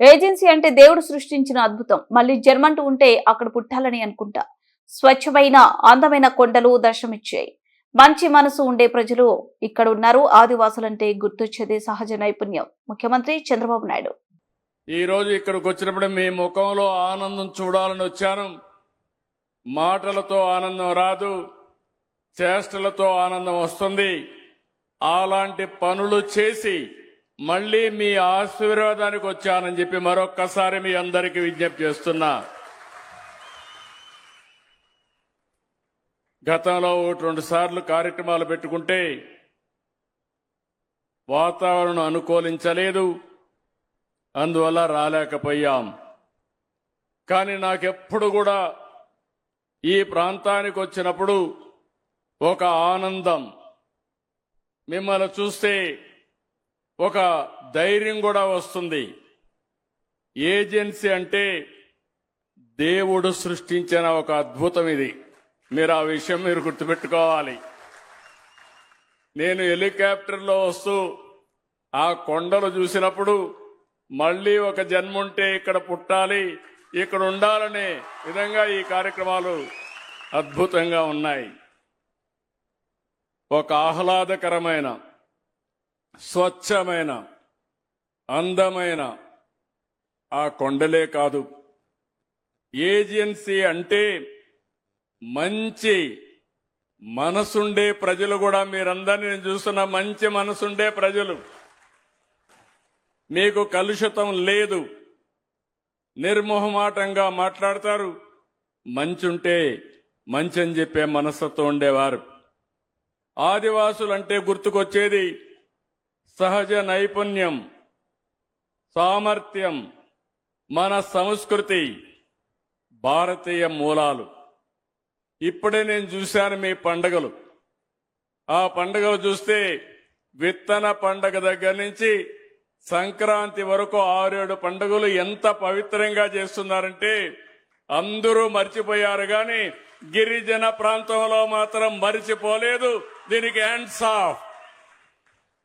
Agency అంటే దేవుడు సృష్టించిన అద్భుతం. మళ్ళీ జన్మంటూ ఉంటే అక్కడ పుట్టాలని అనుకుంటా. స్వచ్ఛమైన అందమైన కొండలు దర్శనమిచ్చాయి. మంచి మనసు ఉండే ప్రజలు ఇక్కడ ఉన్నారు. ఆదివాసులంటే గుర్తొచ్చేదే సహజ నైపుణ్యం. ముఖ్యమంత్రి చంద్రబాబు నాయుడు ఈ రోజు ఇక్కడికి వచ్చినప్పుడు మీ ముఖంలో ఆనందం చూడాలని వచ్చాను. మాటలతో ఆనందం రాదు, చేష్టలతో ఆనందం వస్తుంది. అలాంటి పనులు చేసి మళ్ళీ మీ ఆశీర్వాదానికి వచ్చానని చెప్పి మరొక్కసారి మీ అందరికీ విజ్ఞప్తి చేస్తున్నా. గతంలో 1-2 సార్లు కార్యక్రమాలు పెట్టుకుంటే వాతావరణం అనుకూలించలేదు, అందువల్ల రాలేకపోయాం. కానీ నాకెప్పుడు కూడా ఈ ప్రాంతానికి వచ్చినప్పుడు ఒక ఆనందం, మిమ్మల్ని చూస్తే ఒక ధైర్యం కూడా వస్తుంది. ఏజెన్సీ అంటే దేవుడు సృష్టించిన ఒక అద్భుతం ఇది. మీరు ఆ విషయం మీరు గుర్తుపెట్టుకోవాలి. నేను హెలికాప్టర్లో వస్తూ ఆ కొండలు చూసినప్పుడు మళ్ళీ ఒక జన్మ ఉంటే ఇక్కడ పుట్టాలి, ఇక్కడ ఉండాలనే విధంగా ఈ కార్యక్రమాలు అద్భుతంగా ఉన్నాయి. ఒక ఆహ్లాదకరమైన, స్వచ్ఛమైన, అందమైన ఆ కొండలే కాదు, ఏజెన్సీ అంటే మంచి మనసుండే ప్రజలు కూడా, మీరందరినీ నేను చూస్తున్న మంచి మనసుండే ప్రజలు. మీకు కలుషితం లేదు, నిర్మోహమాటంగా మాట్లాడతారు. మంచుంటే మంచి అని చెప్పే మనసుతో ఉండేవారు. ఆదివాసులంటే గుర్తుకొచ్చేది సహజ నైపుణ్యం, సామర్థ్యం, మన సంస్కృతి, భారతీయ మూలాలు. ఇప్పుడే నేను చూశాను మీ పండుగలు. ఆ పండుగలు చూస్తే విత్తన పండుగ దగ్గర నుంచి సంక్రాంతి వరకు 6-7 పండుగలు ఎంత పవిత్రంగా చేస్తున్నారంటే అందరూ మర్చిపోయారు, కానీ గిరిజన ప్రాంతంలో మాత్రం మర్చిపోలేదు. దీనికి హ్యాండ్స్ ఆఫ్.